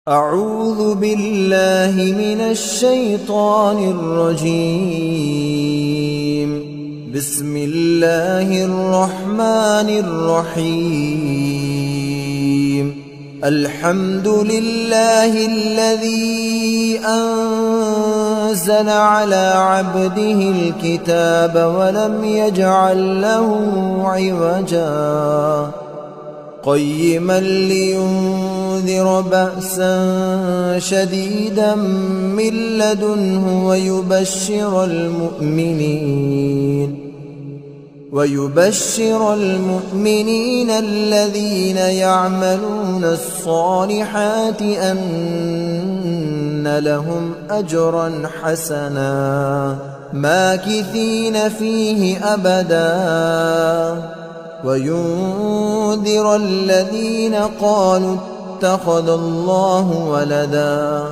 أعوذ بالله من الشيطان الرجيم. بسم الله الرحمن الرحيم. الحمد لله الذي أنزل على عبده الكتاب ولم يجعل له عوجا قيما لينذر بأسا شديدا من لدنه ويبشر المؤمنين الذين يعملون الصالحات أن لهم أجرا حسنا ماكثين فيه أبدا وينذر الذين قالوا اتخذ الله ولدا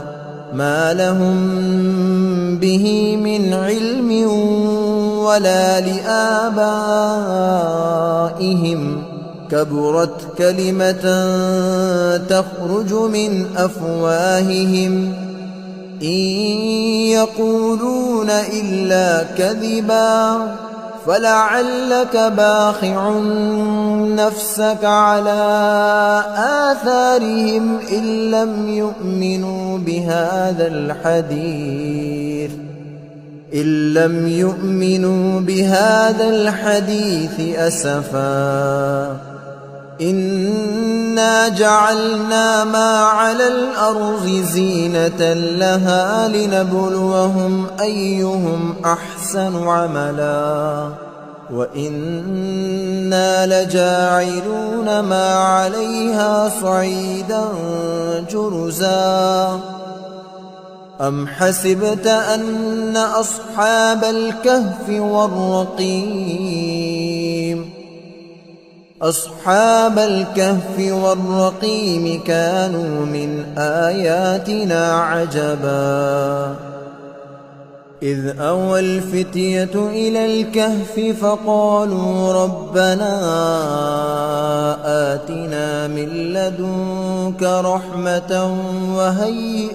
ما لهم به من علم ولا لآبائهم كبرت كلمة تخرج من أفواههم إن يقولون إلا كذبا فلعلك باخع نفسك على آثارهم إن لم يؤمنوا بهذا الحديث أسفا إنا جعلنا ما على الأرض زينة لها لنبلوهم أيهم أحسن عملا وإنا لجاعلون ما عليها صعيدا جرزا أم حسبت أن أصحاب الكهف والرقيم كانوا من آياتنا عجبا إذ أوى الفتية إلى الكهف فقالوا ربنا آتنا من لدنك رحمة وهيئ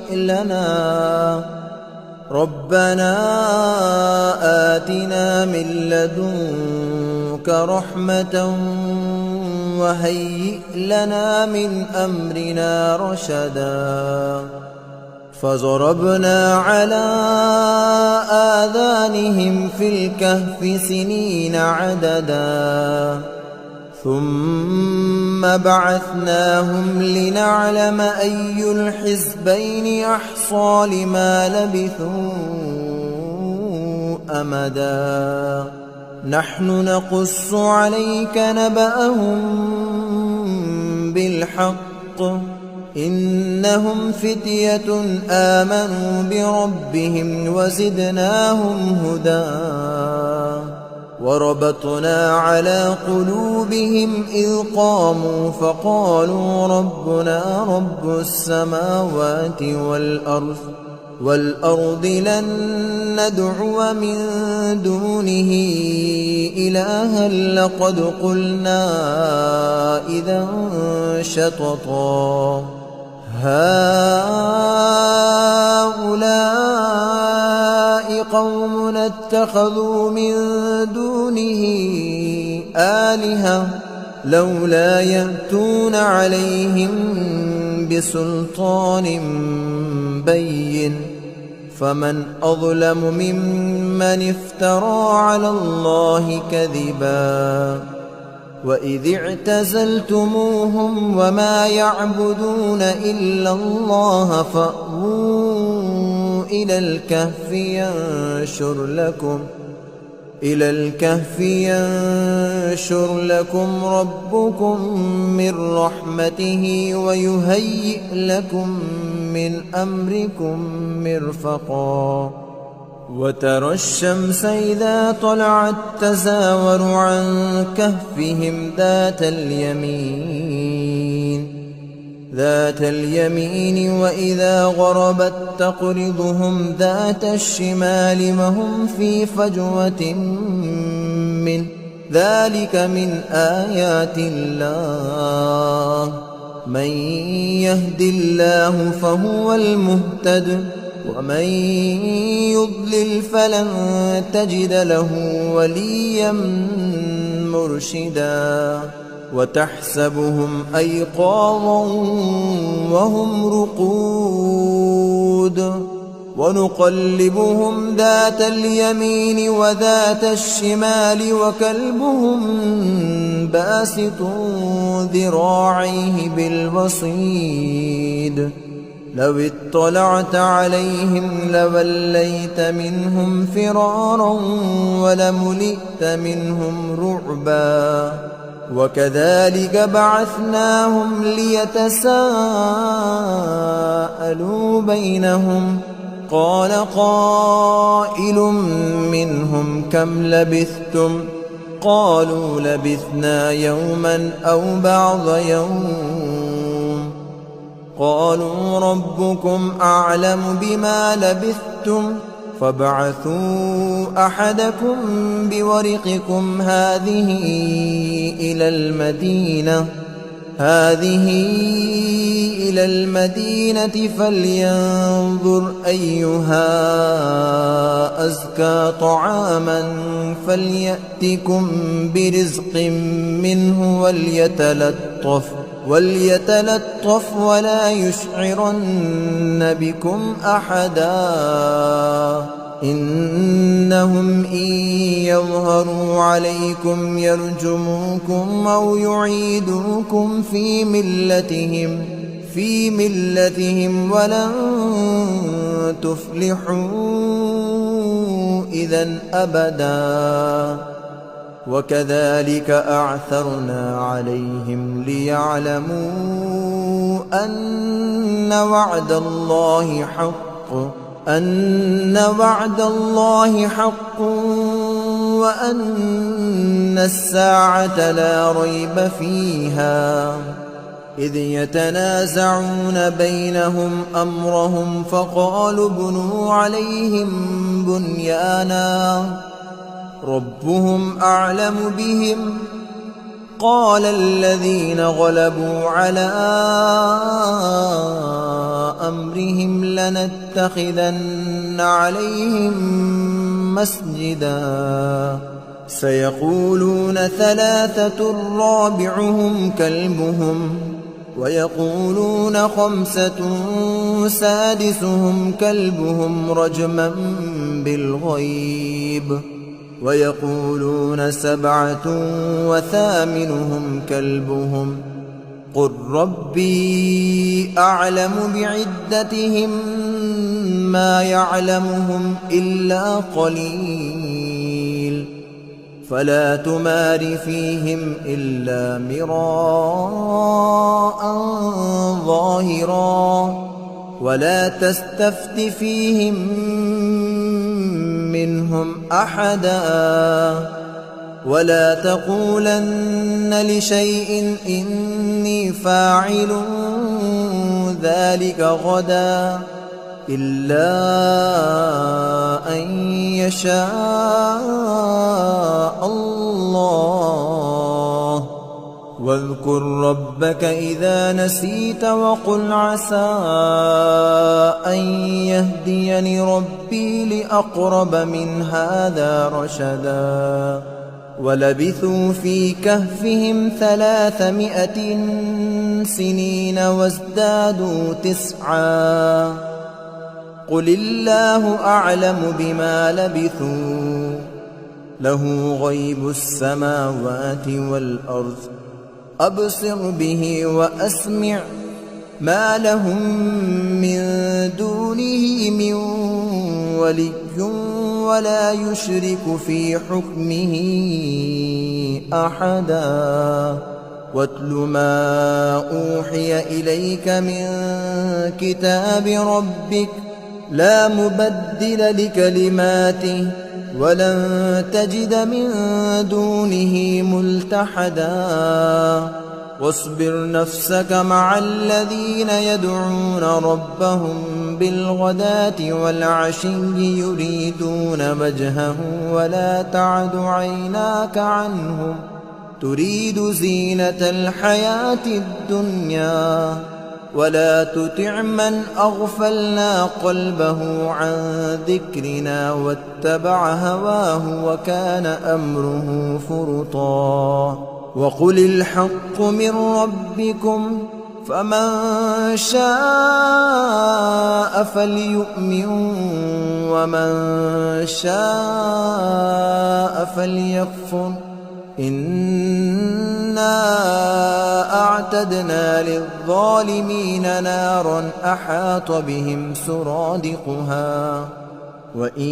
لنا من أمرنا رشدا فضربنا على آذانهم في الكهف سنين عددا ثم بعثناهم لنعلم أي الحزبين أحصى لما لبثوا أمدا نحن نقص عليك نبأهم بالحق إنهم فتية آمنوا بربهم وزدناهم هدى وربطنا على قلوبهم إذ قاموا فقالوا ربنا رب السماوات والأرض لن ندعو من دونه إلها لقد قلنا إذا شططا هؤلاء قوم اتخذوا من دونه آلهة لولا يأتون عليهم بسلطان بين فمن أظلم ممن افترى على الله كذبا وإذ اعتزلتموهم وما يعبدون إلا الله فأووا إلى الكهف ينشر لكم ربكم من رحمته ويهيئ لكم من أمركم مرفقا وترى الشمس إذا طلعت تزاور عن كهفهم ذات اليمين وإذا غربت تقرضهم ذات الشمال وهم في فجوة منه ذلك من آيات الله من يهد الله فهو المهتد ومن يضلل فلن تجد له وليا مرشدا وتحسبهم أيقاظا وهم رقود ونقلبهم ذات اليمين وذات الشمال وكلبهم باسط ذراعيه بالوصيد لو اطلعت عليهم لوليت منهم فرارا ولملئت منهم رعبا وكذلك بعثناهم ليتساءلوا بينهم قال قائل منهم كم لبثتم قالوا لبثنا يوما أو بعض يوم قالوا ربكم أعلم بما لبثتم فابعثوا أحدكم بورقكم هذه إلى المدينة فلينظر أيها أزكى طعاما فليأتكم برزق منه وليتلطف ولا يشعرن بكم أحدا إنهم إن يظهروا عليكم يرجموكم أو يعيدوكم في ملتهم ولن تفلحوا إذا أبدا وكذلك أعثرنا عليهم ليعلموا أن وعد الله حق وأن الساعة لا ريب فيها إذ يتنازعون بينهم أمرهم فقالوا ابنوا عليهم بنيانا ربهم أعلم بهم قال الذين غلبوا على أمرهم لنتخذن عليهم مسجدا سيقولون ثلاثة رابعهم كلبهم ويقولون خمسة سادسهم كلبهم رجما بالغيب ويقولون سبعة وثامنهم كلبهم قل ربي أعلم بعدتهم ما يعلمهم إلا قليل فلا تمار فيهم إلا مراء ظاهرا ولا تستفت فيهم منهم أحدا ولا تقولن لشيء إني فاعل ذلك غدا إلا أن يشاء الله واذكر ربك إذا نسيت وقل عسى أن يهديني ربي لأقرب من هذا رشدا ولبثوا في كهفهم 300 سنين وازدادوا 9 قل الله أعلم بما لبثوا له غيب السماوات والأرض أبصر به وأسمع ما لهم من دونه من ولي ولا يشرك في حكمه أحدا واتل ما أوحي إليك من كتاب ربك لا مبدل لكلماته ولن تجد من دونه ملتحدا واصبر نفسك مع الذين يدعون ربهم بالغداة والعشي يريدون وجهه ولا تعد عيناك عنهم تريد زينة الحياة الدنيا ولا تطع من أغفلنا قلبه عن ذكرنا واتبع هواه وكان أمره فرطا وقل الحق من ربكم فمن شاء فليؤمن ومن شاء فليكفر إنا أعتدنا للظالمين نارا أحاط بهم سرادقها وإن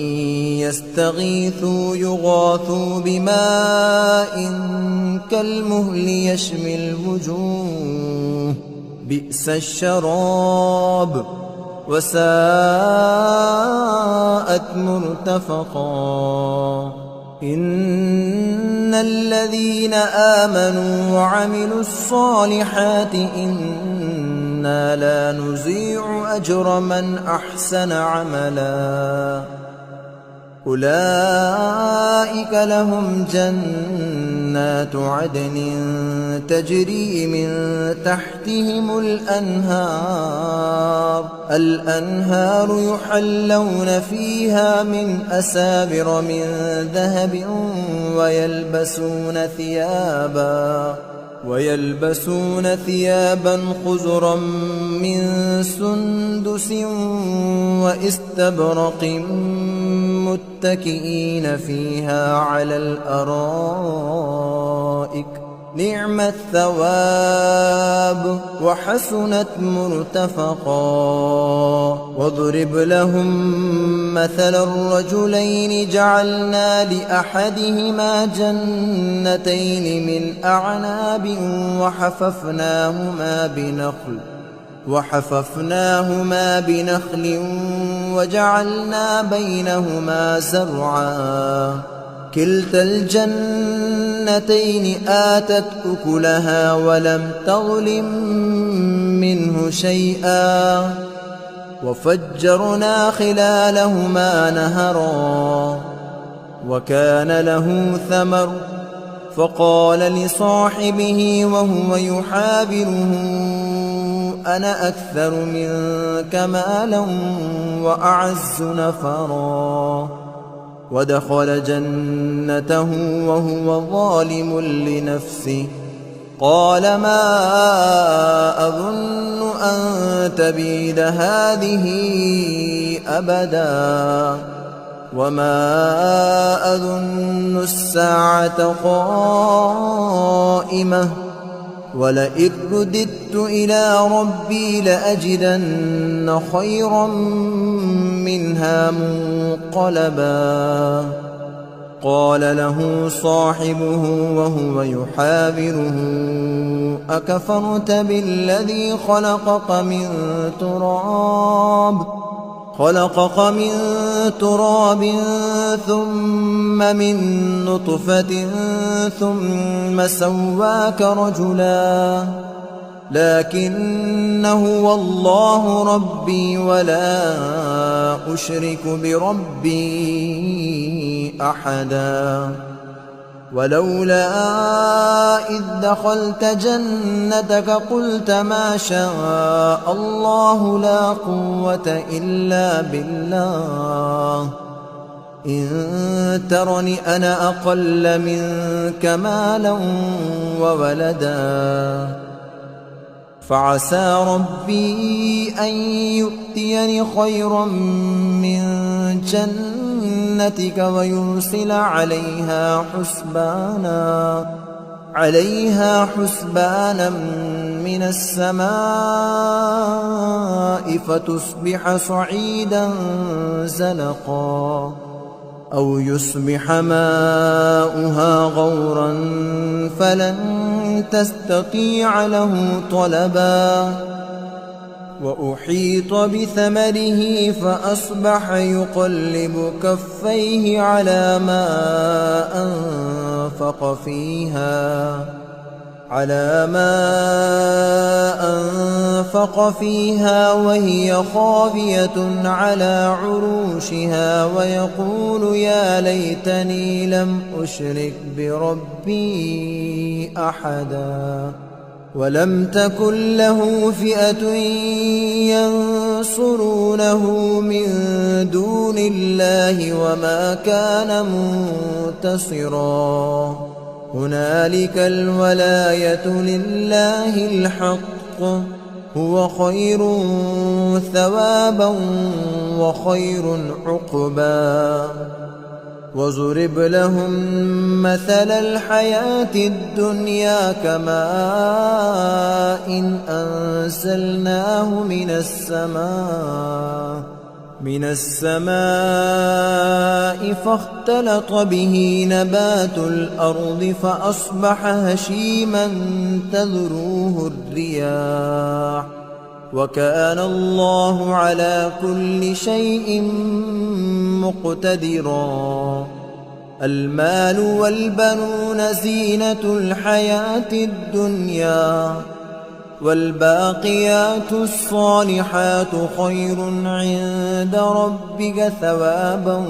يستغيثوا يغاثوا بماء كالمهل يشوي الوجوه بئس الشراب وساءت مرتفقا إن الذين آمنوا وعملوا الصالحات إنا لا نضيع أجر من أحسن عملا أولئك لهم جنات عدن تجري من تحتهم الأنهار يحلون فيها من أسابر من ذهب ويلبسون ثيابا خضرا من سندس واستبرق متكئين فيها على الأرائك نعم الثواب وحسنت مرتفقا واضرب لهم مثل الرجلين جعلنا لأحدهما جنتين من أعناب وحففناهما بنخل وجعلنا بينهما زرعا كلتا الجنتين آتت أكلها ولم تظلم منه شيئا وفجرنا خلالهما نهرا وكان له ثمر فقال لصاحبه وهو يحاوره أنا أكثر منك مالا وأعز نفرا ودخل جنته وهو ظالم لنفسه قال ما أظن أن تبيد هذه أبدا وما أظن الساعة قائمة ولئن رددت إلى ربي لأجدن خيرا منها منقلبا قال له صاحبه وهو يحاوره أكفرت بالذي خلقك من تراب ثم من نطفة ثم سواك رجلا لكن هو الله ربي ولا أشرك بربي أحدا ولولا إذ دخلت جنتك قلت ما شاء الله لا قوة إلا بالله إن ترني أنا أقل منك مالا وولدا فعسى ربي أن يؤتيني خيرا من جنتك ويرسل عليها حسبانا من السماء فتصبح صعيدا زلقا أو يصبح ماؤها غورا فلن تستطيع له طلبا وأحيط بثمره فأصبح يقلب كفيه على ما أنفق فيها على ما أنفق فيها وهي خاوية على عروشها ويقول يا ليتني لم أشرك بربي أحدا ولم تكن له فئة ينصرونه من دون الله وما كان منتصرا هنالك الولاية لله الحق هو خير ثوابا وخير عقبا وضرب لهم مثل الحياة الدنيا كماء إن أنزلناه من السماء فاختلط به نبات الأرض فأصبح هشيما تذروه الرياح وكان الله على كل شيء مقتدرا المال والبنون زينة الحياة الدنيا والباقيات الصالحات خير عند ربك ثوابا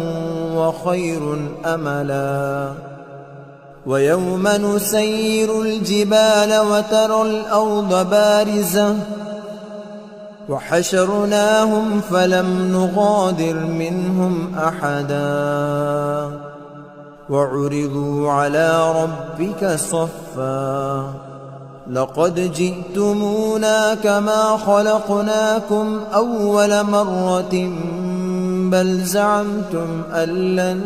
وخير أملا ويوم نسير الجبال وترى الأرض بارزة وحشرناهم فلم نغادر منهم أحدا وعرضوا على ربك صفا لقد جئتمونا كما خلقناكم أول مرة بل زعمتم أن لن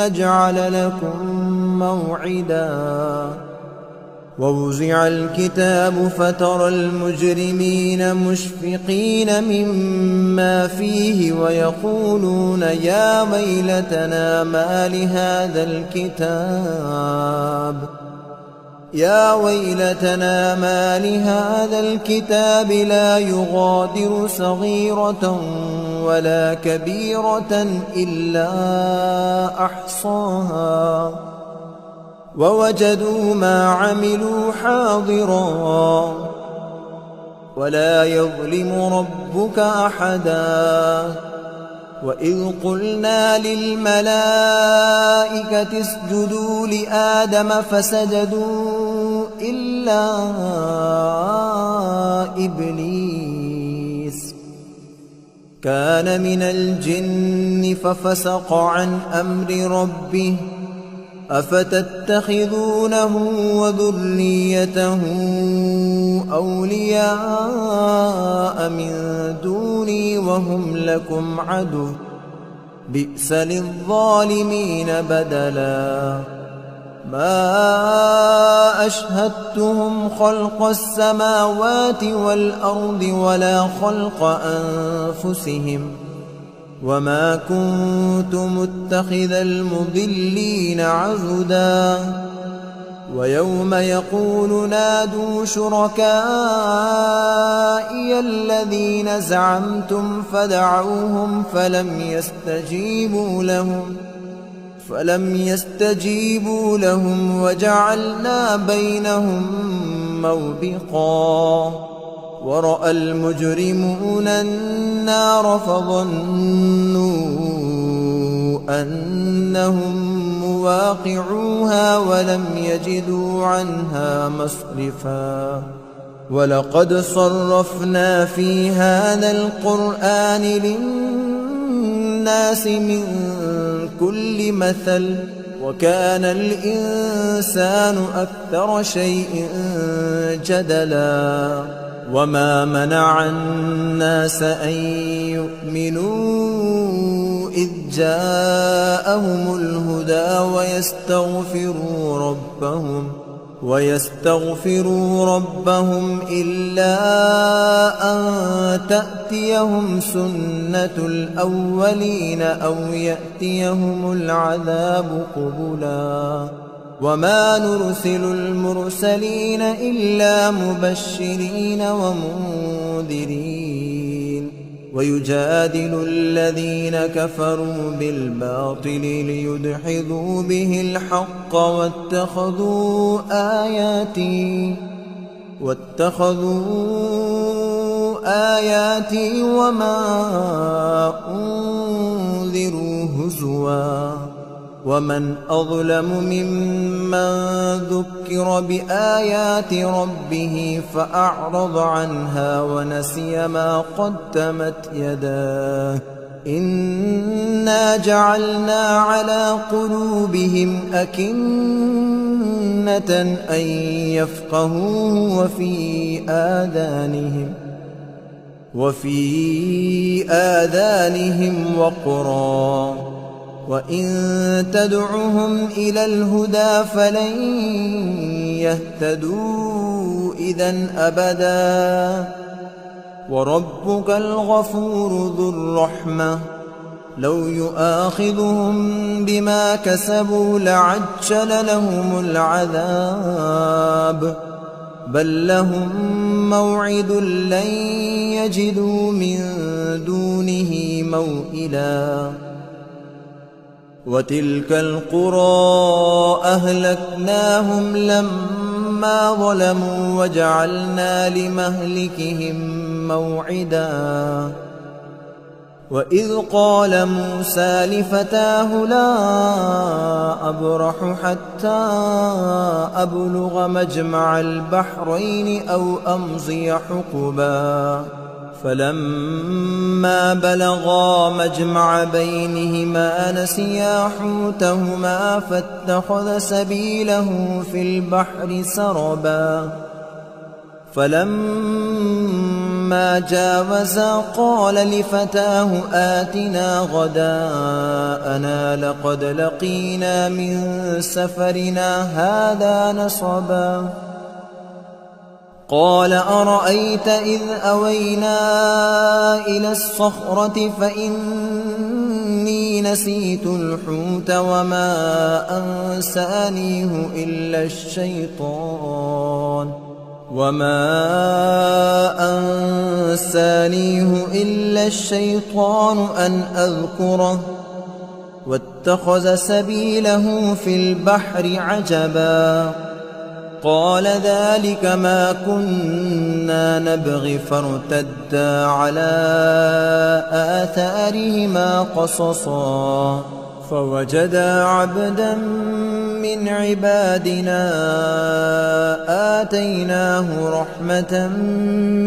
نجعل لكم موعدا ووزع الكتاب فترى المجرمين مشفقين مما فيه ويقولون يا ويلتنا ما لهذا الكتاب لا يغادر صغيرة ولا كبيرة إلا أحصاها ووجدوا ما عملوا حاضرا ولا يظلم ربك أحدا وإذ قلنا للملائكة اسجدوا لآدم فسجدوا إلا إبليس كان من الجن ففسق عن أمر ربه أفتتخذونه وذريته أولياء من دوني وهم لكم عدو بئس للظالمين بدلا ما أشهدتهم خلق السماوات والأرض ولا خلق أنفسهم وما كنت متخذ المضلين عضدا ويوم يقول نادوا شركائي الذين زعمتم فدعوهم فلم يستجيبوا لهم وجعلنا بينهم موبقا ورأى المجرمون النار فظنوا أنهم مواقعوها ولم يجدوا عنها مصرفا ولقد صرفنا في هذا القرآن للناس من كل مثل وكان الإنسان أكثر شيء جدلا وما منع الناس أن يؤمنوا إذ جاءهم الهدى ويستغفروا ربهم إلا أن تأتيهم سنة الأولين أو يأتيهم العذاب قبلا وما نرسل المرسلين إلا مبشرين ومنذرين ويجادل الذين كفروا بالباطل ليدحضوا به الحق واتخذوا آياتي واتخذوا آياتي وما أنذروا هزوا ومن أظلم ممن ذكر بآيات ربه فأعرض عنها ونسي ما قدمت يداه إنا جعلنا على قلوبهم أكنة أن يفقهوه وفي آذانهم وقرا وإن تدعهم إلى الهدى فلن يهتدوا إذن أبدا وربك الغفور ذو الرحمة لو يؤاخذهم بما كسبوا لعجل لهم العذاب بل لهم موعد لن يجدوا من دونه موئلا وتلك القرى أهلكناهم لما ظلموا وجعلنا لمهلكهم موعدا وإذ قال موسى لفتاه لا أبرح حتى أبلغ مجمع البحرين أو أمضي حقبا فلما بلغا مجمع بينهما نسيا حوتهما فاتخذ سبيله في البحر سربا فلما جاوزا قال لفتاه آتنا غداءنا لقد لقينا من سفرنا هذا نصبا قال أرأيت إذ أوينا إلى الصخرة فإني نسيت الحوت وما أنسانيه إلا الشيطان أن أذكره واتخذ سبيله في البحر عجبا قال ذلك ما كنا نبغي فارتدا على آثارهما قصصا فوجدا عبدا من عبادنا آتيناه رحمة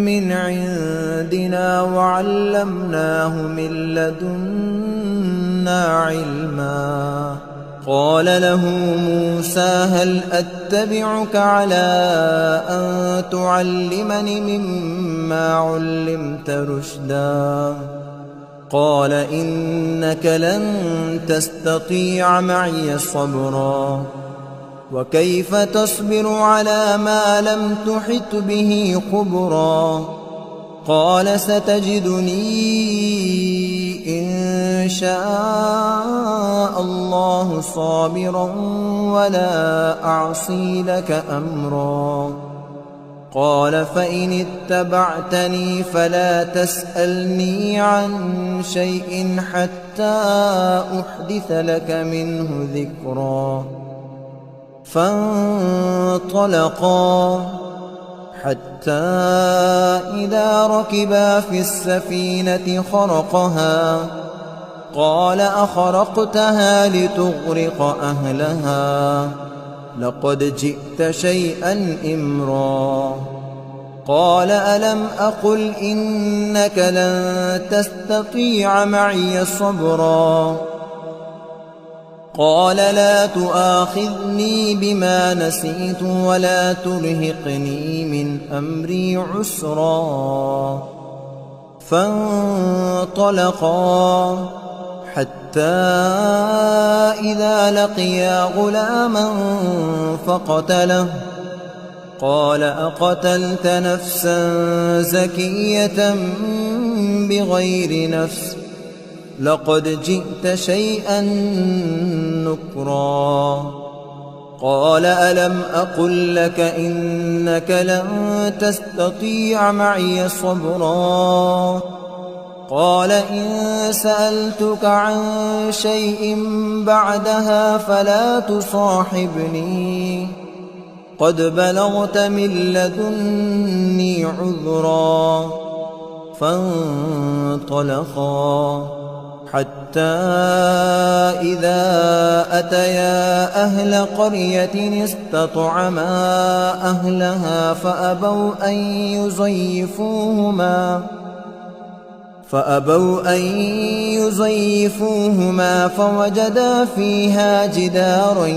من عندنا وعلمناه من لدنا علما قال له موسى هل أتبعك على أن تعلمني مما علمت رشدا قال إنك لن تستطيع معي صبرا وكيف تصبر على ما لم تحط به خبرا قال ستجدني إن شاء الله صابرا ولا أعصي لك أمرا قال فإن اتبعتني فلا تسألني عن شيء حتى أحدث لك منه ذكرا فانطلقا حتى إذا ركبا في السفينة خرقها قال أخرقتها لتغرق أهلها لقد جئت شيئا إمرا قال ألم أقل إنك لن تستطيع معي صبرا قال لا تؤاخذني بما نسيت ولا ترهقني من أمري عسرا فانطلقا حتى إذا لقيا غلاما فقتله قال أقتلت نفسا زكية بغير نفس لقد جئت شيئا نكرا قال ألم أقل لك إنك لن تستطيع معي صبرا قال إن سألتك عن شيء بعدها فلا تصاحبني قد بلغت من لدني عذرا. فانطلقا حتى إذا أتيا أهل قرية استطعما أهلها فأبوا أن يضيفوهما فوجدا فيها جدارا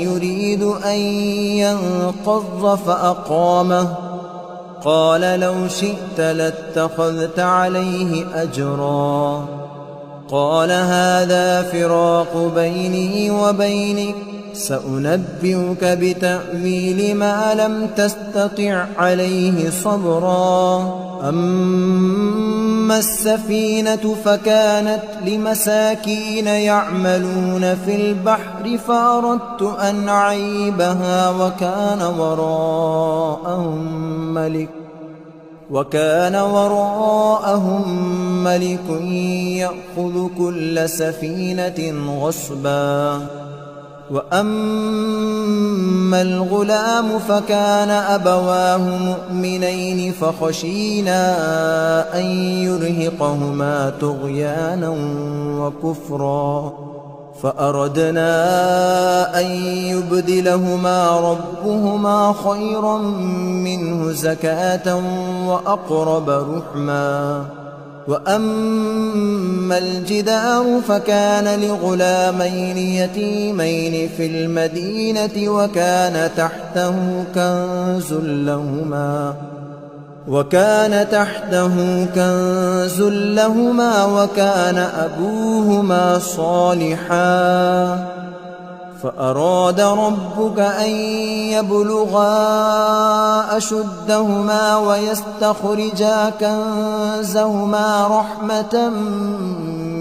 يريد أن ينقض فأقامه. قال لو شئت لاتخذت عليه أجرا. قال هذا فراق بيني وبينك، سأنبئك بتأويل ما لم تستطع عليه صبرا. أما السفينة فكانت لمساكين يعملون في البحر فأردت أن أعيبها وكان وراءهم ملك يأخذ كل سفينة غصبا. وأما الغلام فكان أبواه مؤمنين فخشينا أن يرهقهما طغيانا وكفرا، فأردنا أن يبدلهما ربهما خيرا منه زكاة وأقرب رحما. وأما الجدار فكان لغلامين يتيمين في المدينة وكان تحته كنز لهما وكان أبوهما صالحا. فأراد ربك أن يبلغا أشدهما ويستخرجا كنزهما رحمة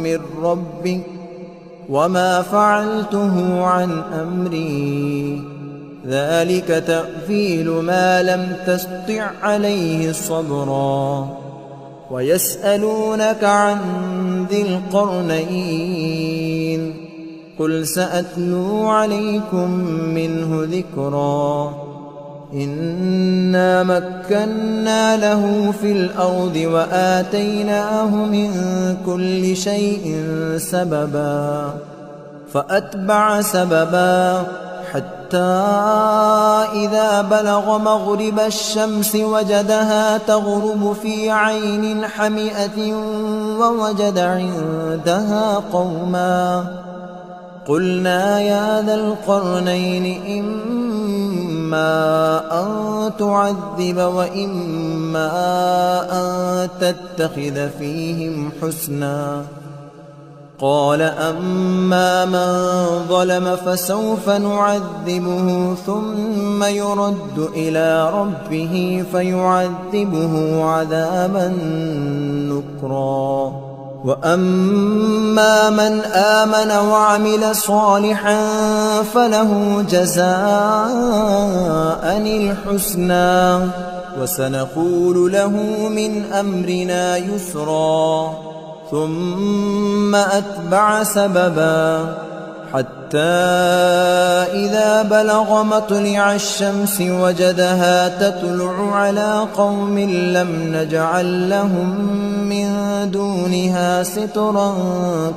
من ربك وما فعلته عن أمري، ذلك تأويل ما لم تسطع عليه صبرا. ويسألونك عن ذي القرنين، قل سأتلو عليكم منه ذكرا. إنا مكنا له في الأرض وآتيناه من كل شيء سببا. فأتبع سببا حتى إذا بلغ مغرب الشمس وجدها تغرب في عين حمئة ووجد عندها قوما. قلنا يا ذا القرنين إما أن تعذب وإما أن تتخذ فيهم حسنا. قال أما من ظلم فسوف نعذبه ثم يرد إلى ربه فيعذبه عذابا نكرا. وأما من آمن وعمل صالحا فله جزاء الحسنى وسنقول له من أمرنا يسرا. ثم أتبع سببا حتى إذا بلغ مطلع الشمس وجدها تطلع على قوم لم نجعل لهم من دونها سترا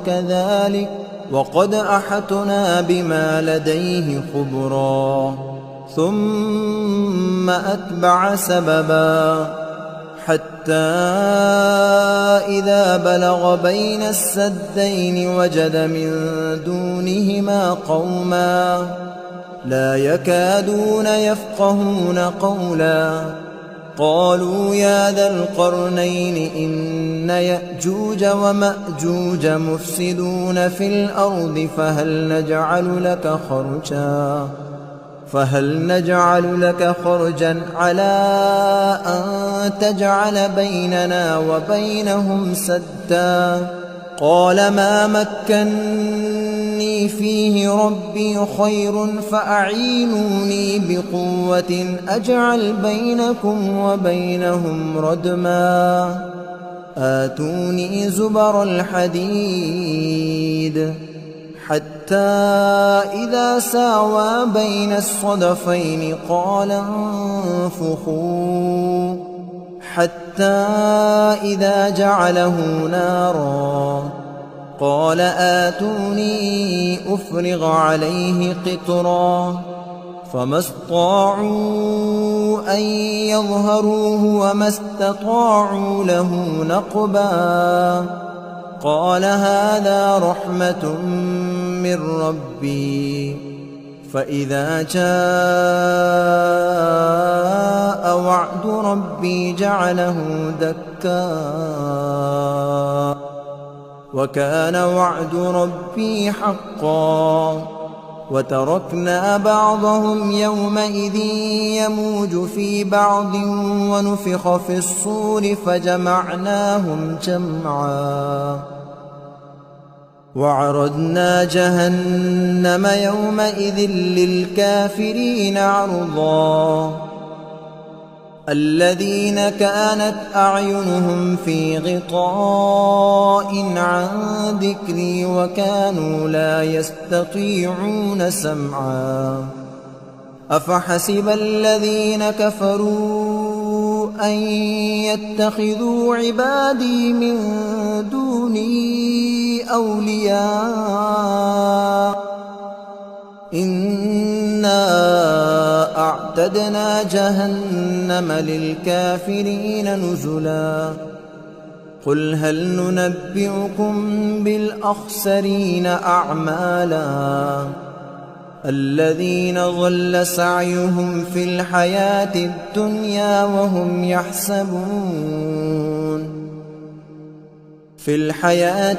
كذلك وقد أحطنا بما لديه خبرا. ثم أتبع سببا حتى إذا بلغ بين السدين وجد من دونهما قوما لا يكادون يفقهون قولا. قالوا يا ذا القرنين إن يأجوج ومأجوج مفسدون في الأرض فهل نجعل لك خرجا على أن تجعل بيننا وبينهم سدا. قال ما مكني فيه ربي خير فأعينوني بقوة أجعل بينكم وبينهم ردما. آتوني زبر الحديد حتى إذا ساوى بين الصدفين قال انفخوا حتى إذا جعله نارا قال آتوني أفرغ عليه قطرا فما استطاعوا أن يظهروه وما استطاعوا له نقبا قال هذا رحمة من ربي فإذا جاء وعد ربي جعله دكا وكان وعد ربي حقا وتركنا بعضهم يومئذ يموج في بعض ونفخ في الصور فجمعناهم جمعا وعرضنا جهنم يومئذ للكافرين عرضا الذين كانت أعينهم في غطاء عن ذكري وكانوا لا يستطيعون سمعا أفحسب الذين كفروا أن يتخذوا عبادي من دوني أولياء إنا أعتدنا جهنم للكافرين نزلا قل هل ننبئكم بالأخسرين أعمالا الذين ضل سعيهم في الحياة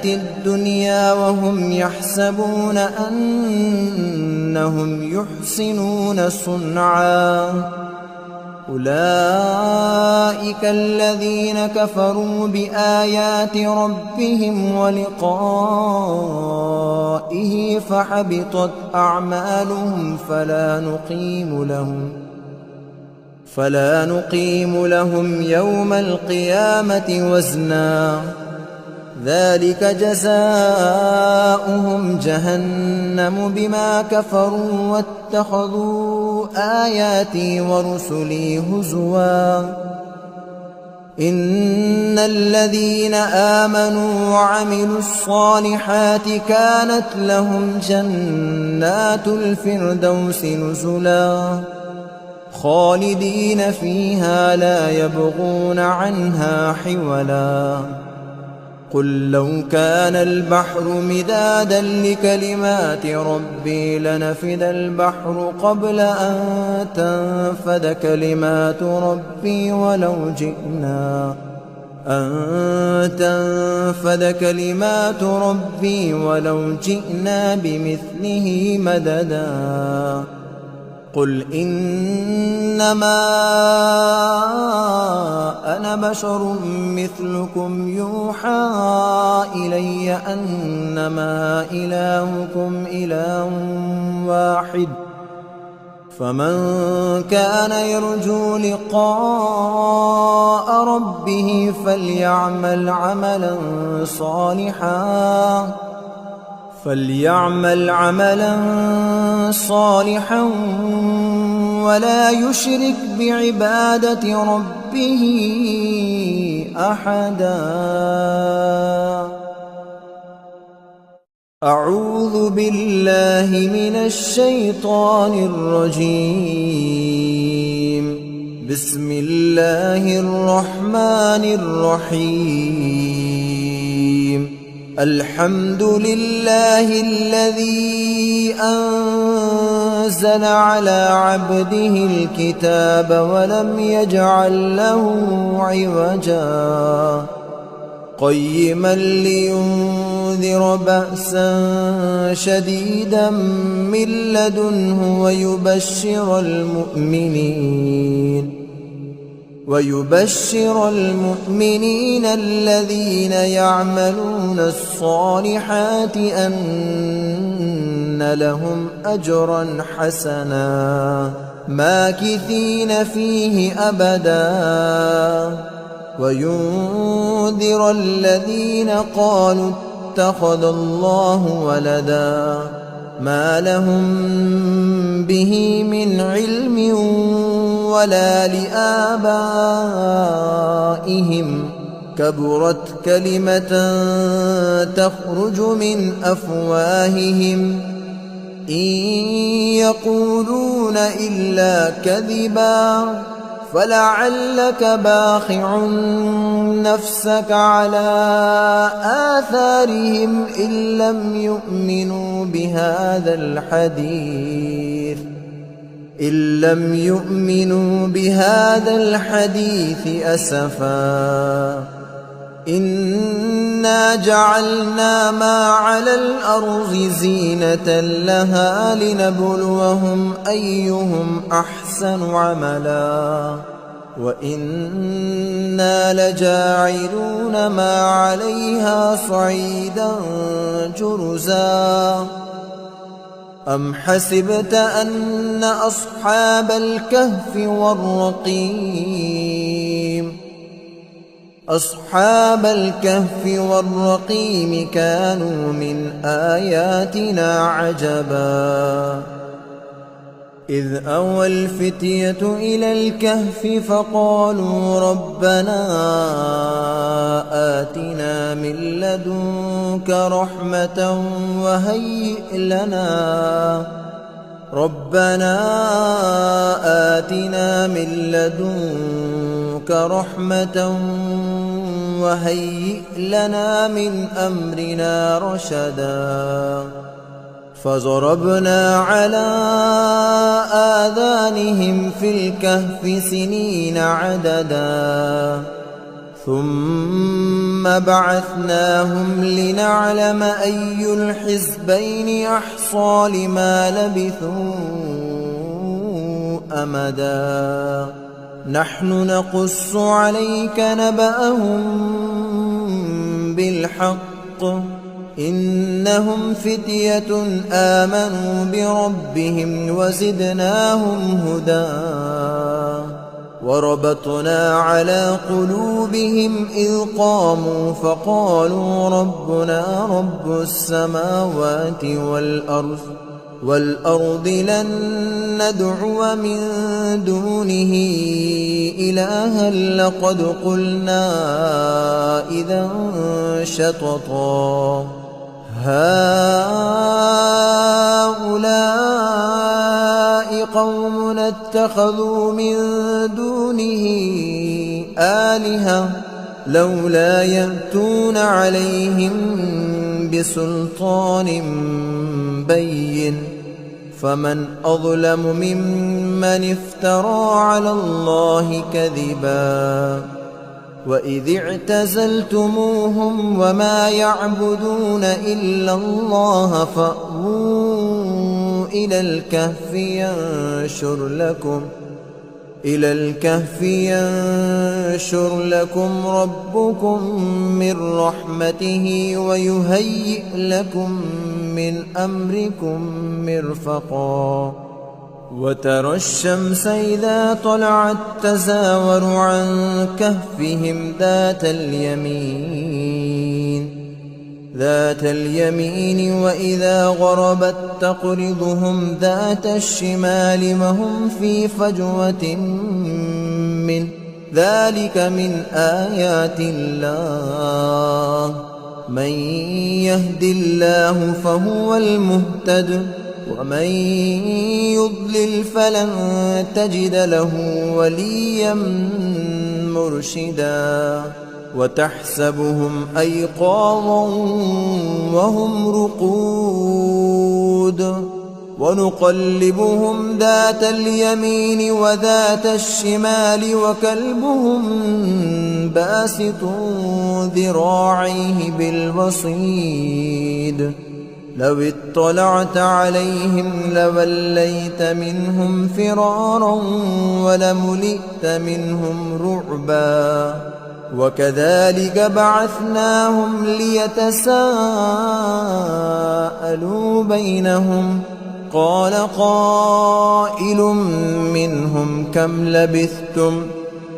الدنيا وهم يحسبون أنهم يحسنون صنعا أولئك الذين كفروا بآيات ربهم ولقائه فحبطت أعمالهم فلا نقيم لهم يوم القيامة وزنا ذلك جزاؤهم جهنم بما كفروا واتخذوا آياتي ورسلي هزوا إن الذين آمنوا وعملوا الصالحات كانت لهم جنات الفردوس نزلا خالدين فيها لا يبغون عنها حولا قل لو كان البحر مدادا لكلمات ربي لنفد البحر قبل أن تنفد كلمات ربي ولو جئنا بمثله مددا قل إنما أنا بشر مثلكم يوحى إلي أنما إلهكم إله واحد فمن كان يرجو لقاء ربه فليعمل عملا صالحا ولا يشرك بعبادة ربه أحدا أعوذ بالله من الشيطان الرجيم بسم الله الرحمن الرحيم الحمد لله الذي أنزل على عبده الكتاب ولم يجعل له عوجا قيما لينذر بأسا شديدا من لدنه ويبشر المؤمنين الذين يعملون الصالحات أن لهم أجرا حسنا ماكثين فيه أبدا وينذر الذين قالوا اتخذ الله ولدا ما لهم به من علم ولا لآبائهم كبرت كلمة تخرج من أفواههم إن يقولون إلا كذبا فلعلك باخع نفسك على آثارهم إن لم يؤمنوا بهذا الحديث أسفا إنا جعلنا ما على الأرض زينة لها لنبلوهم أيهم أحسن عملا وإنا لجاعلون ما عليها صعيدا جرزا أم حسبت أن أصحاب الكهف والرقيم كانوا من آياتنا عجبا إذ أوى الفتية إلى الكهف فقالوا ربنا آتنا من لدنك رحمة وهيئ لنا من أمرنا رشدا فضربنا على آذانهم في الكهف سنين عددا ثم بعثناهم لنعلم أي الحزبين أحصى لما لبثوا أمدا نحن نقص عليك نبأهم بالحق إنهم فتية آمنوا بربهم وزدناهم هدى وربطنا على قلوبهم إذ قاموا فقالوا ربنا رب السماوات والأرض لن ندعو من دونه إلها لقد قلنا إذا شططا هؤلاء قوم اتخذوا من دونه آلهة لولا يأتون عليهم بسلطان بين فمن أظلم ممن افترى على الله كذبا وإذ اعتزلتموهم وما يعبدون إلا الله فأووا إلى الكهف ينشر لكم ربكم من رحمته ويهيئ لكم من أمركم مرفقا وترى الشمس إذا طلعت تزاور عن كهفهم ذات اليمين وإذا غربت تقرضهم ذات الشمال وهم في فجوة من ذلك من آيات الله من يهد الله فهو المهتد ومن يضلل فلن تجد له وليا مرشدا وتحسبهم أيقاظا وهم رقود ونقلبهم ذات اليمين وذات الشمال وكلبهم باسط ذراعيه بالوصيد لو اطلعت عليهم لوليت منهم فرارا ولملئت منهم رعبا وكذلك بعثناهم ليتساءلوا بينهم قال قائل منهم كم لبثتم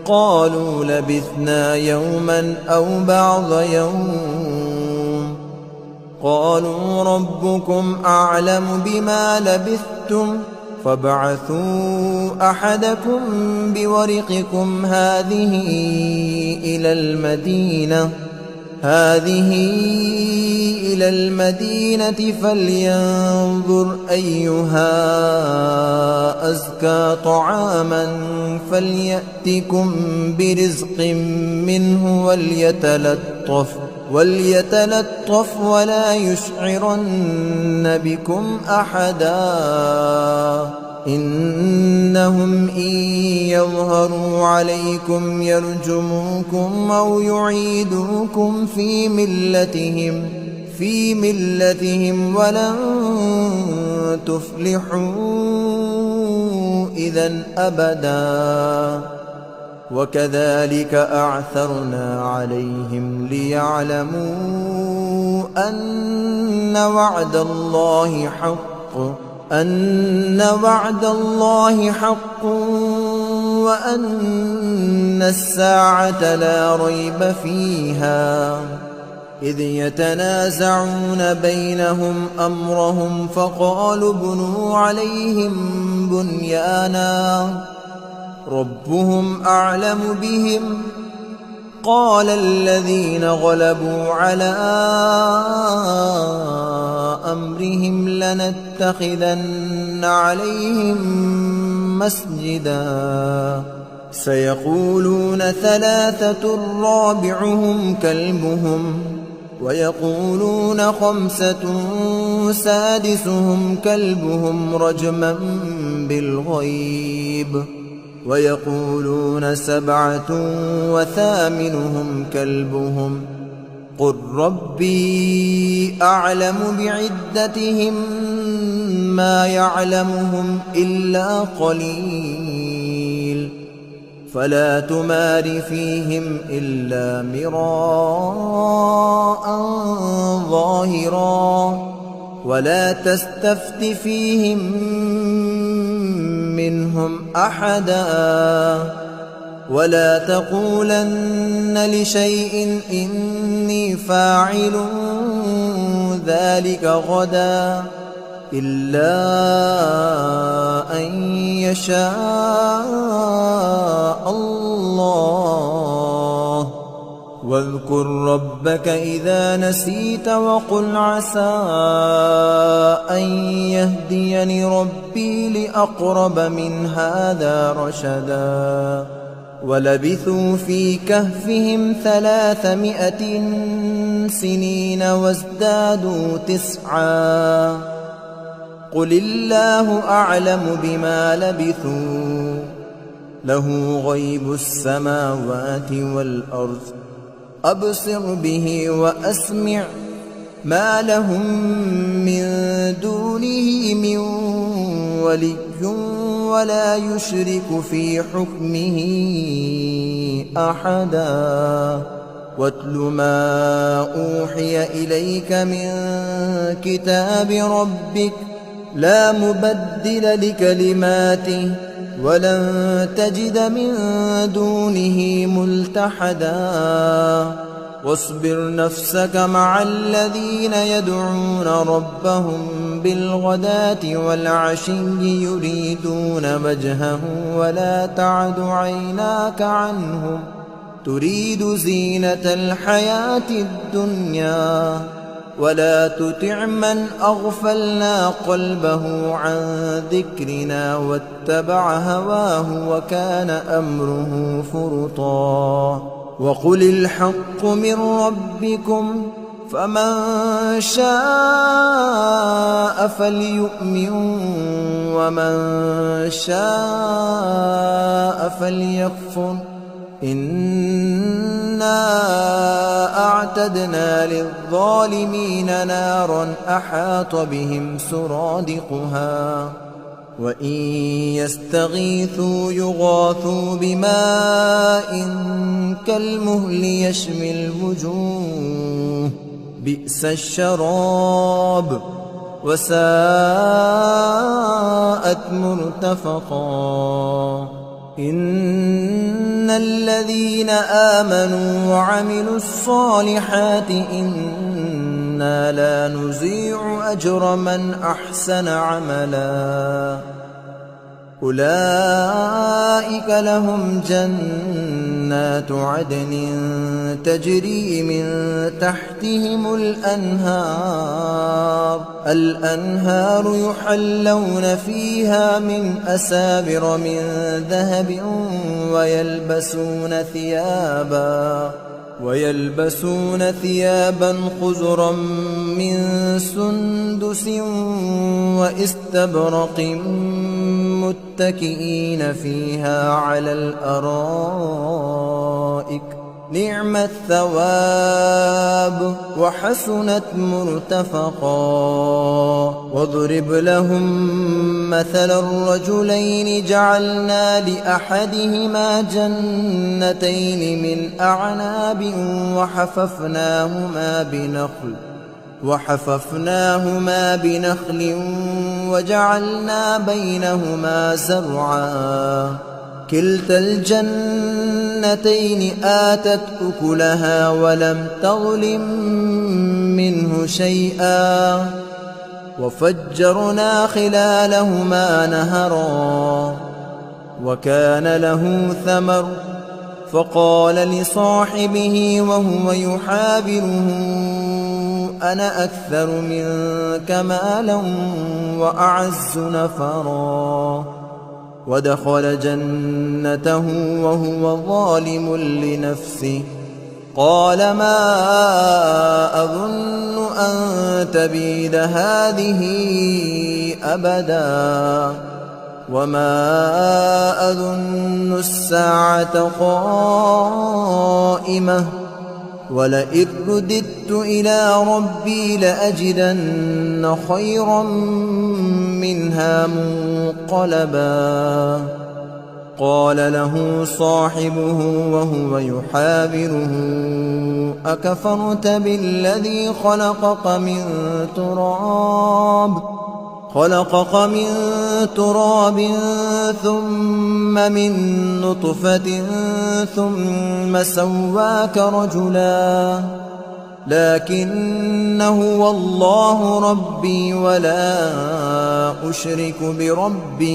قالوا لبثنا يوما أو بعض يوم قالوا ربكم أعلم بما لبثتم فابعثوا أحدكم بورقكم هذه إلى المدينة فلينظر أيها أزكى طعاما فليأتكم برزق منه وليتلطف ولا يشعرن بكم أحدا إنهم إن يظهروا عليكم يرجموكم أو يعيدوكم في ملتهم ولن تفلحوا إذا أبدا وكذلك أعثرنا عليهم ليعلموا أن وعد الله حق وأن الساعة لا ريب فيها إذ يتنازعون بينهم أمرهم فقالوا ابنوا عليهم بنيانا ربهم أعلم بهم قال الذين غلبوا على أمرهم لنتخذن عليهم مسجدا سيقولون ثلاثة رابعهم كلبهم ويقولون خمسة سادسهم كلبهم رجما بالغيب ويقولون سبعة وثامنهم كلبهم قل ربي أعلم بعدتهم ما يعلمهم إلا قليل فلا تمار فيهم إلا مراء ظاهرا ولا تستفت فيهم منهم أحدا ولا تقولن لشيء إني فاعل ذلك غدا إلا أن يشاء الله واذكر ربك إذا نسيت وقل عسى أن يهديني ربي لأقرب من هذا رشدا ولبثوا في كهفهم 300 سنين وازدادوا 9 قل الله أعلم بما لبثوا له غيب السماوات والأرض أبصر به وأسمع ما لهم من دونه من ولي ولا يشرك في حكمه أحدا واتل ما أوحي إليك من كتاب ربك لا مبدل لكلماته ولن تجد من دونه ملتحدا واصبر نفسك مع الذين يدعون ربهم بالغداة والعشي يريدون وجهه ولا تعد عيناك عنهم تريد زينة الحياة الدنيا ولا تطع من أغفلنا قلبه عن ذكرنا واتبع هواه وكان أمره فرطا وقل الحق من ربكم فمن شاء فليؤمن ومن شاء فليكفر إنا أعتدنا للظالمين نارا أحاط بهم سرادقها وإن يستغيثوا يغاثوا بماء كالمهل يشوي الوجوه بئس الشراب وساءت مرتفقا إن الذين آمنوا وعملوا الصالحات إنا إنا لا نضيع أجر من أحسن عملا أولئك لهم جنات عدن تجري من تحتهم الأنهار يحلون فيها من أساور من ذهب ويلبسون ثيابا خضرا من سندس واستبرق متكئين فيها على الأرائك نعم الثواب وحسنت مرتفقا واضرب لهم مثل الرجلين جعلنا لأحدهما جنتين من أعناب وحففناهما بنخل وجعلنا بينهما زرعا كلتا الجنتين آتت أكلها ولم تظلم منه شيئا وفجرنا خلالهما نهرا وكان له ثمر فقال لصاحبه وهو يحاوره أنا أكثر منك مالا وأعز نفرا ودخل جنته وهو ظالم لنفسه قال ما أظن أن تبيد هذه أبدا وما أظن الساعة قائمة ولئن رددت إلى ربي لأجدن خيرا منها منقلبا قال له صاحبه وهو يحاوره أكفرت بالذي خلقك من تراب ثم من نطفة ثم سواك رجلا لكن هو الله ربي ولا أشرك بربي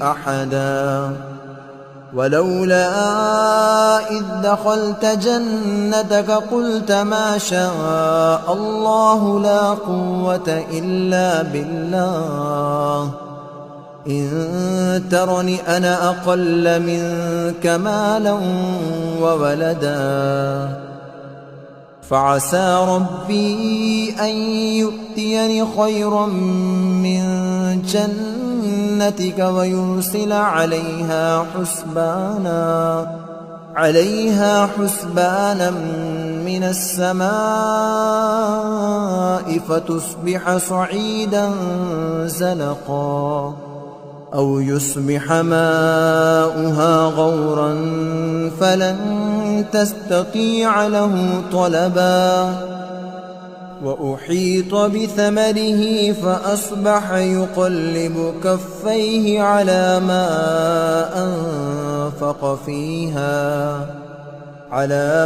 أحدا ولولا إذ دخلت جنتك قلت ما شاء الله لا قوة إلا بالله إن ترني أنا أقل منك مالا وولدا فعسى ربي أن يؤتيني خيرا من جنتك ويرسل عليها حسبانا من السماء فتصبح صعيدا زلقا أو يصبح ماؤها غورا فلن تستطيع له طلبا وأحيط بثمره فأصبح يقلب كفيه على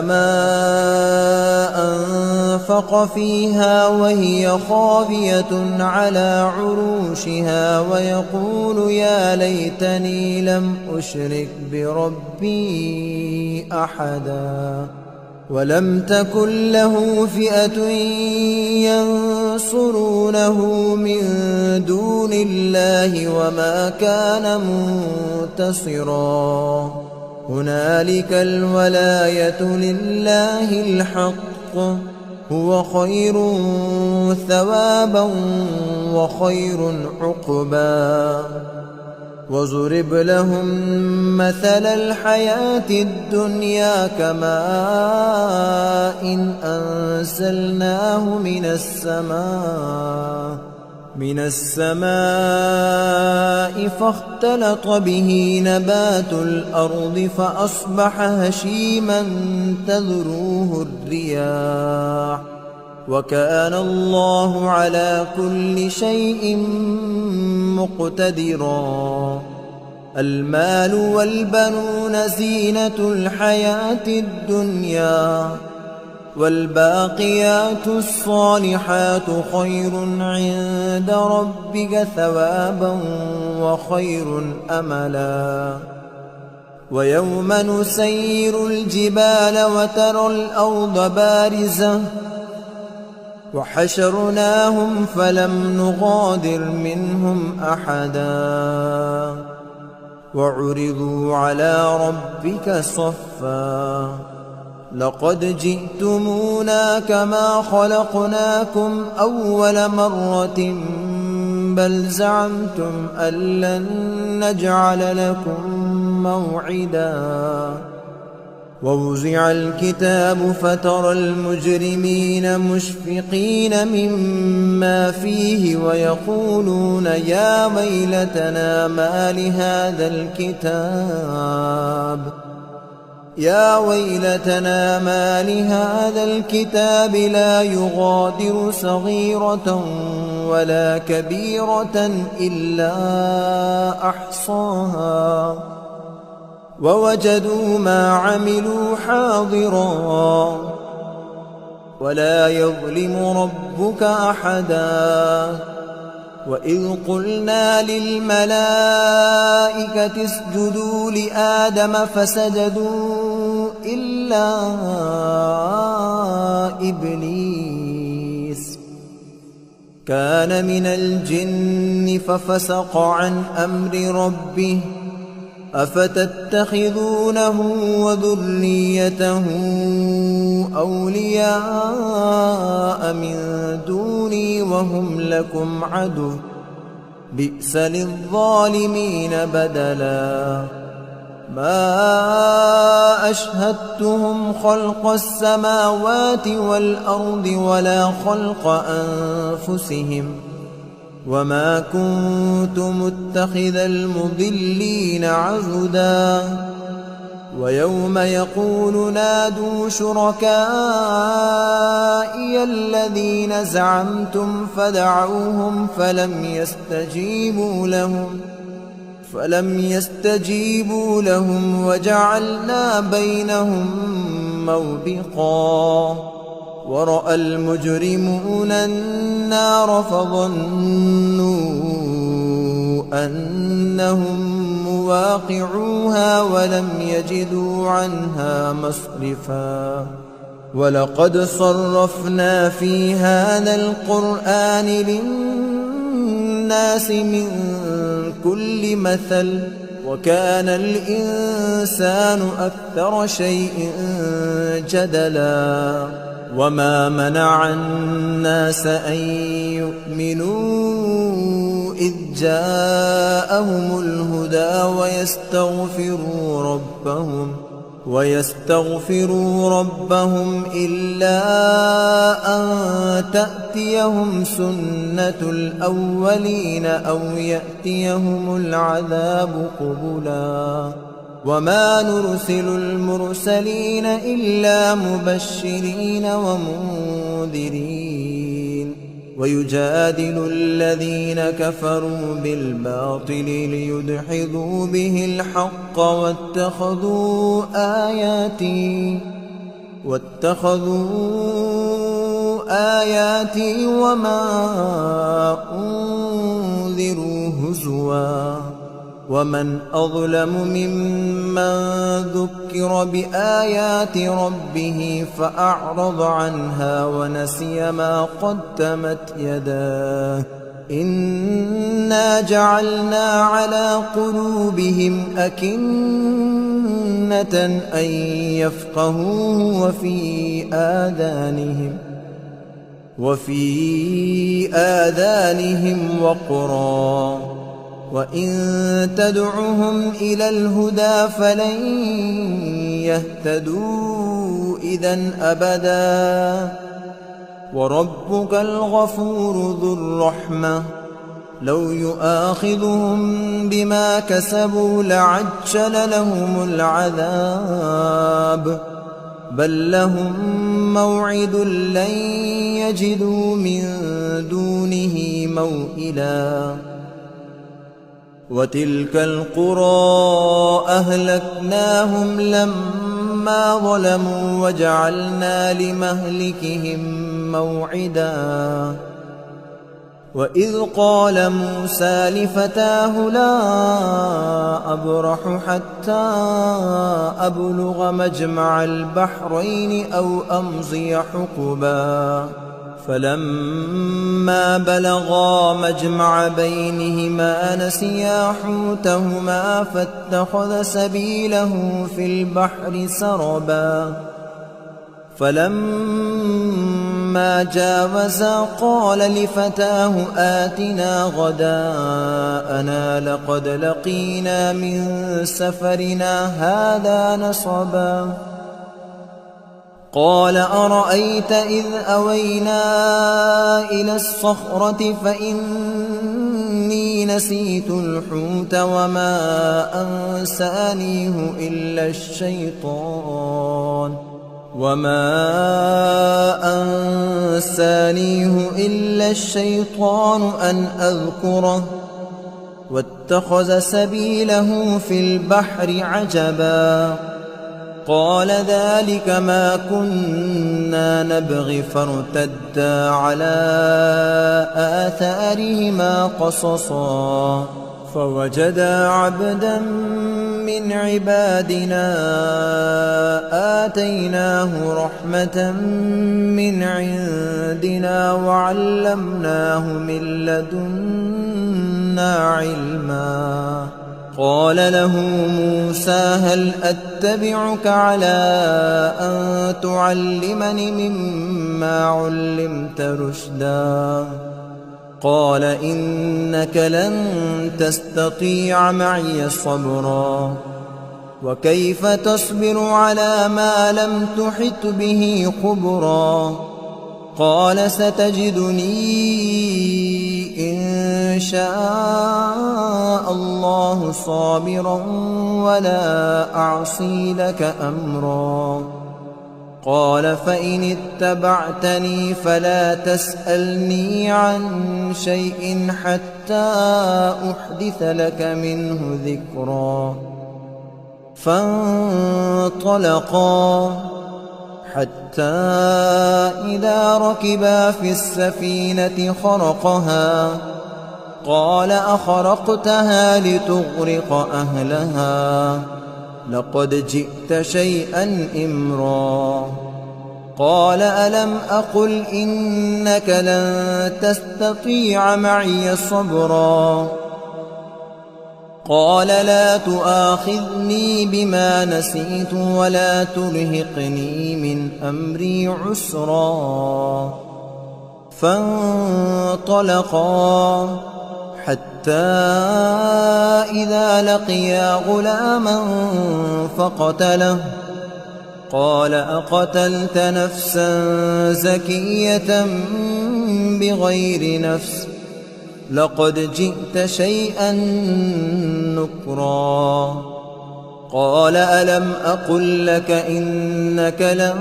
ما أنفق فيها وهي خاوية على عروشها ويقول يا ليتني لم أشرك بربي أحدا ولم تكن له فئة ينصرونه من دون الله وما كان منتصرا هنالك الولاية لله الحق هو خير ثوابا وخير عقبا وضرب لهم مثل الحياة الدنيا كماء أنزلناه من السماء فاختلط به نبات الأرض فأصبح هشيما تذروه الرياح وكان الله على كل شيء مقتدرا المال والبنون زينة الحياة الدنيا والباقيات الصالحات خير عند ربك ثوابا وخير أملا. ويوم نسير الجبال وترى الأرض بارزة وحشرناهم فلم نغادر منهم أحدا وعرضوا على ربك صفا لقد جئتمونا كما خلقناكم أول مرة بل زعمتم أن لن نجعل لكم موعدا. ووزع الكتاب فترى المجرمين مشفقين مما فيه ويقولون يا ويلتنا ما لهذا الكتاب لا يغادر صغيرة ولا كبيرة إلا أحصاها ووجدوا ما عملوا حاضرا ولا يظلم ربك أحدا. وإذ قلنا للملائكة اسجدوا لآدم فسجدوا إلا إبليس كان من الجن ففسق عن أمر ربه أفتتخذونه وذريته أولياء من دوني وهم لكم عدو بئس للظالمين بدلا. ما أشهدتهم خلق السماوات والأرض ولا خلق أنفسهم وما كنت متخذ المضلين عضدا. ويوم يقول نادوا شركائي الذين زعمتم فدعوهم فلم يستجيبوا لهم وجعلنا بينهم موبقا. ورأى المجرمون النار فظنوا أنهم مواقعوها ولم يجدوا عنها مصرفا. ولقد صرفنا في هذا القرآن للناس من كل مثل وكان الإنسان أكثر شيء جدلا. وما منع الناس أن يؤمنوا إذ جاءهم الهدى ويستغفروا ربهم إلا أن تأتيهم سنة الأولين أو يأتيهم العذاب قبلا. وما نرسل المرسلين إلا مبشرين ومنذرين. ويجادل الذين كفروا بالباطل ليدحضوا به الحق واتخذوا آياتي وما أنذروا هزوا. ومن أظلم ممن ذكر بآيات ربه فأعرض عنها ونسي ما قدمت يداه إنا جعلنا على قلوبهم أكنة أن يفقهوه وفي آذانهم وقرا وإن تدعهم إلى الهدى فلن يهتدوا إذن أبدا. وربك الغفور ذو الرحمة لو يؤاخذهم بما كسبوا لعجل لهم العذاب بل لهم موعد لن يجدوا من دونه موئلا. وتلك القرى أهلكناهم لما لما ظلموا وجعلنا لمهلكهم موعدا وإذ قال موسى لفتاه لا أبرح حتى أبلغ مجمع البحرين أو أمضي حقبا فلما بلغا مجمع بينهما نسيا حوتهما فاتخذ سبيله في البحر سربا فلما جاوزا قال لفتاه آتنا غداءنا لقد لقينا من سفرنا هذا نصبا قال أرأيت إذ أوينا إلى الصخرة فإني نسيت الحوت وما أنسانيه إلا الشيطان أن أذكره واتخذ سبيله في البحر عجبا قال ذلك ما كنا نبغي فارتدا على آثارهما قصصا فوجدا عبدا من عبادنا آتيناه رحمة من عندنا وعلمناه من لدنا علما قال له موسى هل أتبعك على أن تعلمني مما علمت رشدا قال إنك لن تستطيع معي صبرا وكيف تصبر على ما لم تحط به خبرا قال ستجدني إن شاء الله صابرا ولا أعصي لك أمرا قال فإن اتبعتني فلا تسألني عن شيء حتى أحدث لك منه ذكرا فانطلقا حتى إذا ركبا في السفينة خرقها قال أخرقتها لتغرق أهلها لقد جئت شيئا إمرا قال ألم أقل إنك لن تستطيع معي صبرا قال لا تؤاخذني بما نسيت ولا ترهقني من أمري عسرا فانطلقا حتى إذا لقيا غلاما فقتله قال أقتلت نفسا زكية بغير نفس لقد جئت شيئا نكرا قال ألم أقل لك إنك لن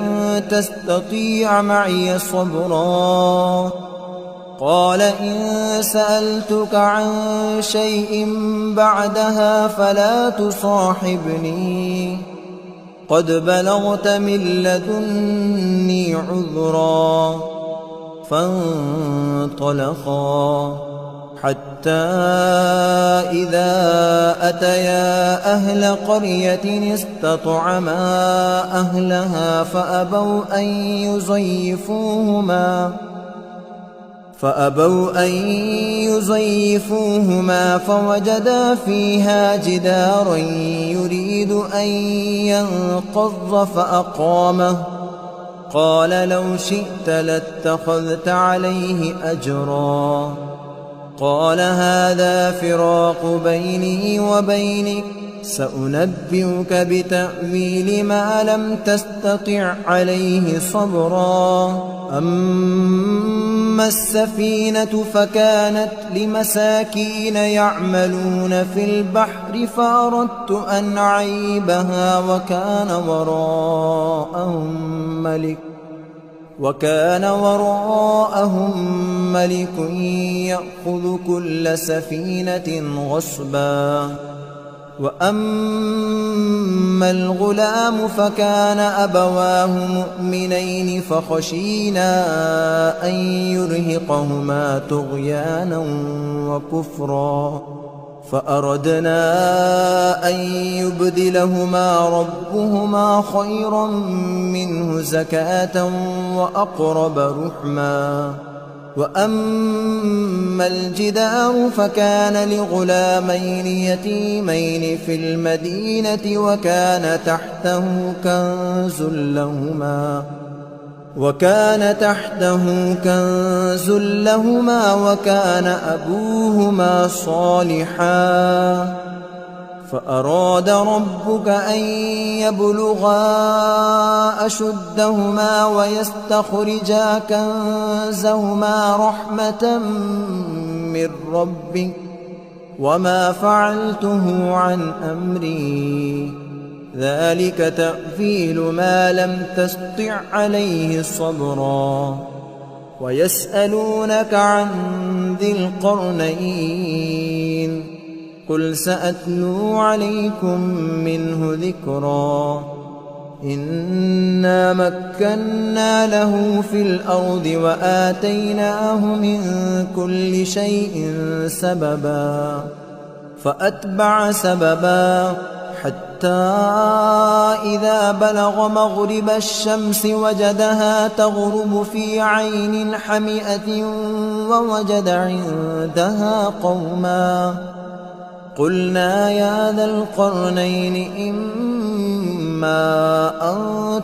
تستطيع معي صبرا قال إن سألتك عن شيء بعدها فلا تصاحبني قد بلغت من لدني عذرا فانطلقا حتى إذا أتيا أهل قرية استطعما أهلها فأبوا أن يضيفوهما فوجدا فيها جدارا يريد أن ينقض فأقامه قال لو شئت لاتخذت عليه أجرا قال هذا فراق بيني وبينك سأنبئك بتأويل ما لم تستطع عليه صبرا أما السفينة فكانت لمساكين يعملون في البحر فأردت أن أعيبها وكان وراءهم ملك يأخذ كل سفينة غصبا وأما الغلام فكان أبواه مؤمنين فخشينا أن يرهقهما طغيانا وكفرا فأردنا أن يبدلهما ربهما خيرا منه زكاة وأقرب رحما. وأما الجدار فكان لغلامين يتيمين في المدينة وكان تحته كنز لهما وكان أبوهما صالحا فأراد ربك أن يبلغا أشدهما ويستخرجا كنزهما رحمة من ربك وما فعلته عن أمري ذلك تأويل ما لم تسطع عليه صبرا. ويسألونك عن ذي القرنين قل سأتلو عليكم منه ذكرا. إنا مكنا له في الأرض وآتيناه من كل شيء سببا فأتبع سببا حتى إذا بلغ مغرب الشمس وجدها تغرب في عين حمئة ووجد عندها قوما قلنا يا ذا القرنين إما أن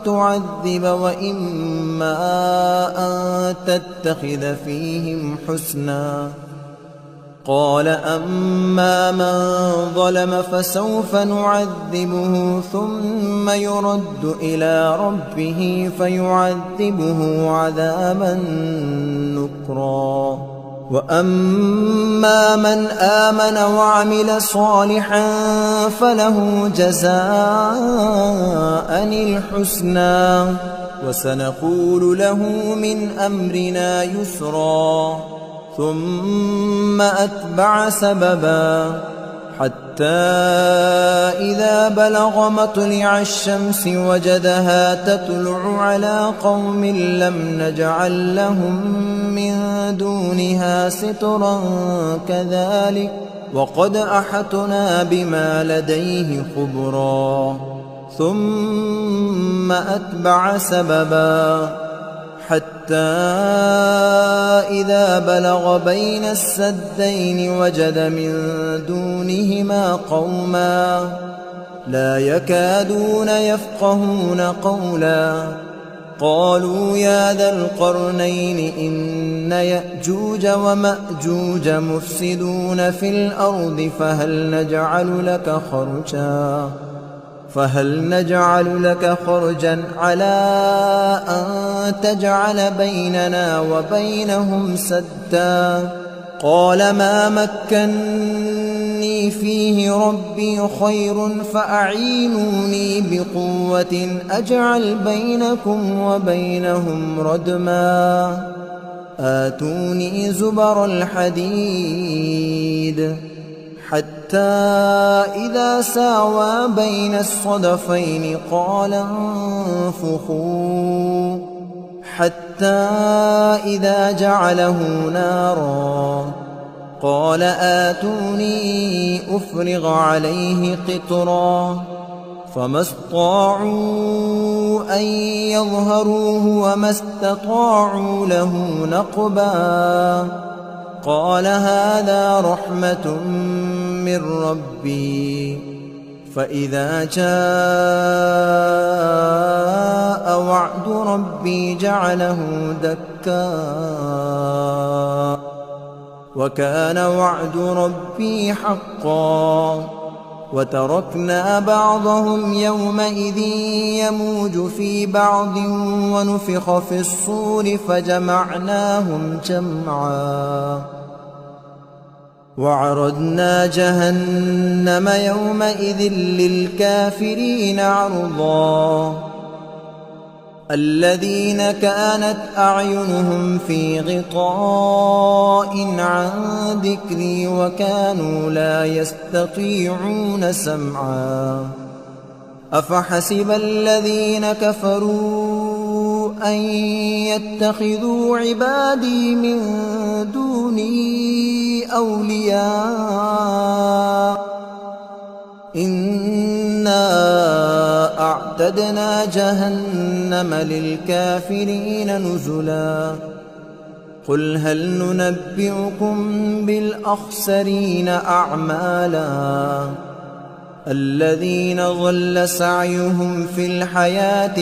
تعذب وإما أن تتخذ فيهم حسنا. قال أما من ظلم فسوف نعذبه ثم يرد إلى ربه فيعذبه عذابا نكرا. وأما من آمن وعمل صالحا فله جزاء الحسنى وسنقول له من أمرنا يسرا. ثم أتبع سببا حتى إذا بلغ مطلع الشمس وجدها تطلع على قوم لم نجعل لهم من دونها سترا كذلك وقد أحطنا بما لديه خبرا. ثم أتبع سببا حتى إذا بلغ بين السدين وجد من دونهما قوما لا يكادون يفقهون قولا قالوا يا ذا القرنين إن يأجوج ومأجوج مفسدون في الأرض فهل نجعل لك خرجا على أن تجعل بيننا وبينهم سدا. قال ما مكني فيه ربي خير فأعينوني بقوة أجعل بينكم وبينهم ردما. آتوني زبر الحديد حتى إذا ساوى بين الصدفين قال انفخوا حتى إذا جعله نارا قال آتوني أفرغ عليه قطرا فما استطاعوا أن يظهروه وما استطاعوا له نقبا. قال هذا رحمة من ربي فإذا جاء وعد ربي جعله دكا وكان وعد ربي حقا. وتركنا بعضهم يومئذ يموج في بعض ونفخ في الصور فجمعناهم جمعا. وعرضنا جهنم يومئذ للكافرين عرضا. الذين كانت أعينهم في غطاء عن ذكري وكانوا لا يستطيعون سمعا أفحسب الذين كفروا أن يتخذوا عبادي من دوني أولياء إنا أعتدنا جهنم للكافرين نزلا قل هل ننبئكم بالأخسرين أعمالا الذين ضل سعيهم في الحياة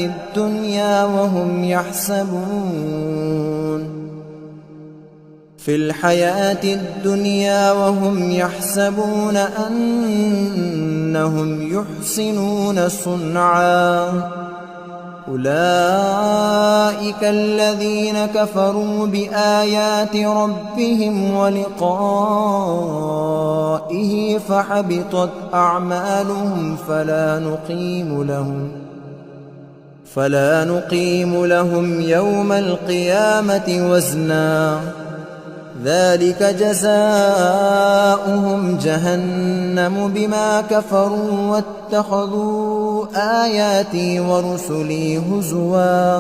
الدنيا وهم يحسبون أنهم يحسنون صنعا أولئك الذين كفروا بآيات ربهم ولقائه فحبطت أعمالهم فلا نقيم لهم يوم القيامة وزنا ذلك جزاؤهم جهنم بما كفروا واتخذوا آياتي ورسلي هزوا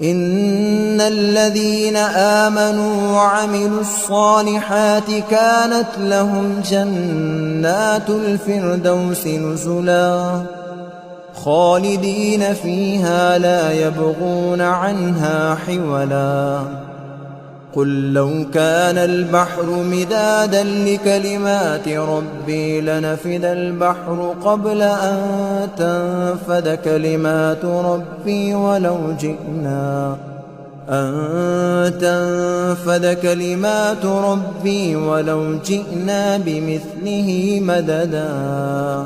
إن الذين آمنوا وعملوا الصالحات كانت لهم جنات الفردوس نزلا خالدين فيها لا يبغون عنها حولا قل لو كان البحر مدادا لكلمات ربي لنفد البحر قبل أن تنفد كلمات ربي ولو جئنا بمثله مددا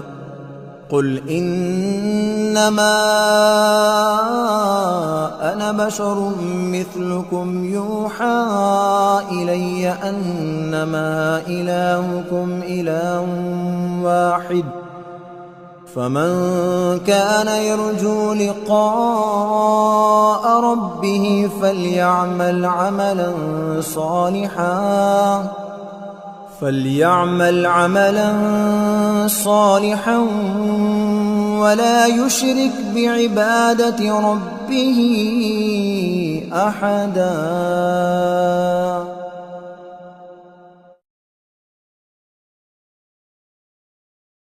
قل إنما أنا بشر مثلكم يوحى إلي أنما إلهكم إله واحد فمن كان يرجو لقاء ربه فليعمل عملا صالحا ولا يشرك بعبادة ربه أحدا.